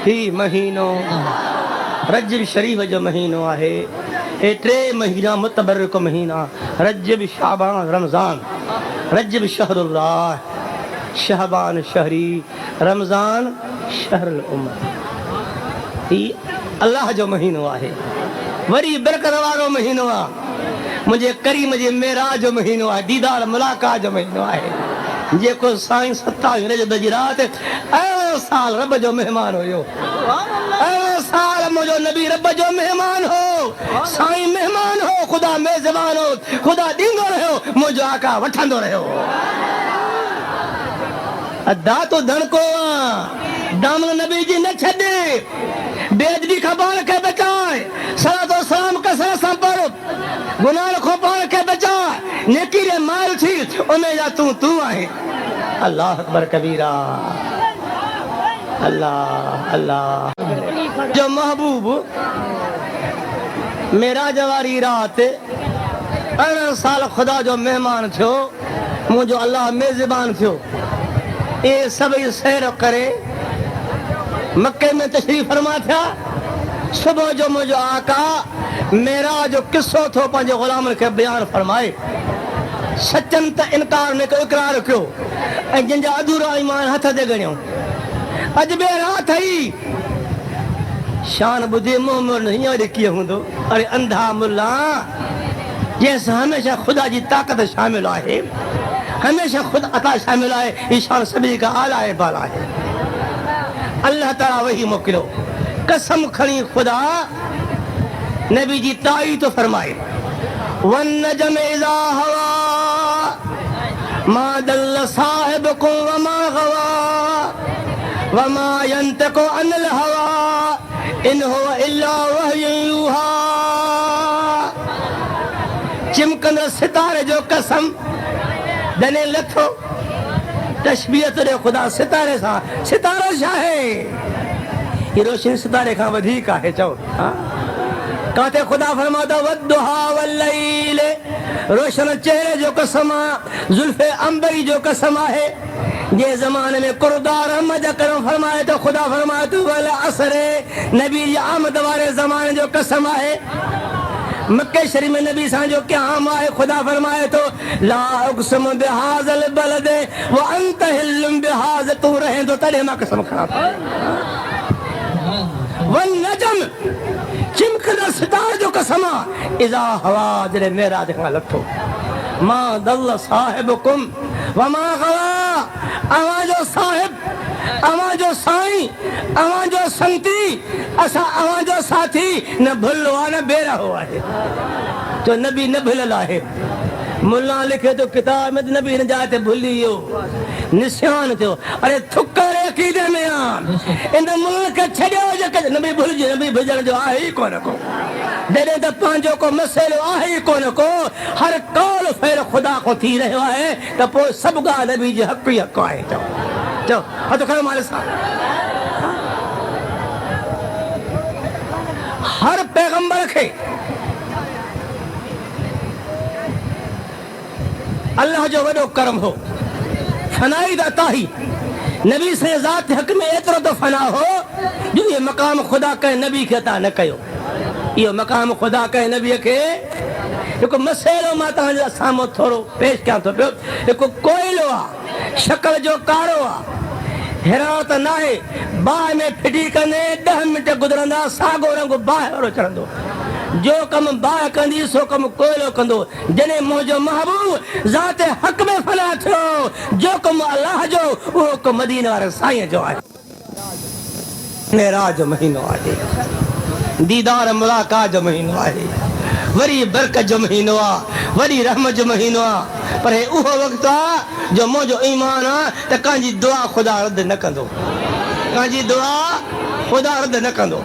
ही महीनो रजब शरीफ जो महीनो आहे। ये 3 महीना मुतबरक महीना रजब शाबान रमज़ान। रजब शहरुल्लाह, शाबान शहरी, रमज़ान शहरुल उम्मत। ही अल्लाह जो महीनो आहे। वरी बरकत वारो महीनो आहे। मुझे करीम जे मेराज जो महीनो आहे। दीदार मुलाकात जो महीनो आहे। जेको साईं 27 रजब जी राति अहिड़ो साल रब जो मेहमान हुयो। अहिड़ो साल मुंहिंजो नबी रब जो मेहमान हो। साईं मेहमान हो, ख़ुदा मेज़बान हो, ख़ुदा ॾींदो रहियो, मुंहिंजो आका वठंदो रहियो। अदा तो धड़को दामन नबी जी न छॾे। बेअदबी खां पाण खे बचाए। सलातो सलाम कसरत सां पढ़। गुनाह खां पाण खे बचाए। नेकी रे माल थी उन्हें जा तू आहे। अल्लाह अकबर कबीरा। अल्लाह अल्लाह जो महबूब मेराज वारी राति 18 साल ख़ुदा जो मेहमान थियो। मुंहिंजो अल्लाह मेज़बान थियो। ये सभई सैर करे मक्के में तशरीफ़ फरमा थिया। सुबह जो मुंहिंजो आका मेरा जो किस्सो थो पंहिंजे ग़ुलामनि खे बयानु फरमाए। सचनि त इनकार न कयो, इक़रार कयो ऐं जंहिंजा अधूरा ईमान हथ ते ॻणियो। अॼु बे रात ई शान ॿुधी मुंहुं हींअर कीअं हूंदो। अरे अंधा मुल्ला जंहिंसां हमेशह ख़ुदा जी ताक़त शामिल आहे, हमेशह ख़ुदा अता शामिल आहे। ही शान सभिनी खां आला ऐं बाला आहे। अल्लाह ताला वही मोकिलियो। कसम खणी ख़ुदा नबी जी ताई तो फरमाए वन नजम इज़ा हवा मा दल्ल साहिबकुम वमा गवा वमा यंतकु अनिल हवा इन हुवा इल्ला वहयुन यूहा। चिमकंदड़ सितारे जो कसम दने लथो तशबीहत रे ख़ुदा सितारे सां। सितारो छा आहे? ये रोशनी सितारे खां वधीक आहे। चओ काथे ख़ुदा फरमाता वद्दुहा वल्लैल, रोशन चेहरे जो कसम आहे, जुल्फ़े अंबरी जो कसम आहे। जे ज़माने में कुरदार अहमद करम फरमाए तो ख़ुदा फरमाए तो वल असरे, नबी जी आमद वारे ज़माने जो कसम आहे। मक्के शरीफ में नबी सां जो क़याम आहे, ख़ुदा फरमाए तो ला उक़सिमु बिहाज़ल बलद व अंत हिल्लुम बिहाज़, तू रहे तो तॾहिं मां कसम खणा थो। वन नजम चिमकंदड़ सितारे जो कसम आहे। इज़ा हवा जॾहिं मेराज खां लथो। मां दल्ल साहिबकुम वमा गवा, अवांजो साहिब, अवांजो साईं, अवांजो संती, असां अवांजो साथी न भुलियो आहे न बेरहो आहे। जो नबी न भुलियल आहे। मुल्ला लिखे तो किताब में नबी हिन जाइ ते भुली वियो, निशान थियो। अरे थुकर अक़ीदे में आहे। इन मुल्क खे छॾियो जेके नबी भुलिजी, नबी भुलजण जो आहे ई कोन को। जॾहिं त पंहिंजो को मसइलो आहे ई कोन को, हर कौल फेर ख़ुदा को थी रहियो आहे त पोइ सभु ॻाल्हि नबी जी हक़ ई हक़ आहे। चओ चओ हथु खणो मालिक सां। हर पैगंबर खे अल्लाह जो वॾो करम हो। फनाई दाता ही नबी से ज़ात हक़ में एतिरो तो फना हो जो ये मक़ाम ख़ुदा कंहिं नबी खे अता न कयो। इहो मक़ाम ख़ुदा कंहिं नबीअ खे। हिकु मसइलो मां तव्हांजे साम्हूं थोरो पेश कयां थो पियो। हिकु कोयलो आहे, शक्ल जो कारो आहे, हैरान न आहे। बाहि में फिटी कंदे 10 मिंट गुज़रंदा साॻो रंग बाहि वारो चढ़ंदो। जो कम बाहि कंदी सो कम कोयलो कंदो। जॾहिं मुंहिंजो महबूब ज़ात हक़ में फना थियो, जो कम अल्लाह जो उहो कम मदीने वारे साईं जो आहे। मेराज जो महीनो आहे, दीदार मुलाकात जो महीनो आहे, वरी बरकत जो महीनो आहे, वरी रहमत जो महीनो आहे। पर हे उहो वक़्तु आहे जो मुंहिंजो ईमान आहे त कंहिंजी दुआ ख़ुदा रद्द न कंदो। कंहिंजी दुआ ख़ुदा रद्द न कंदो।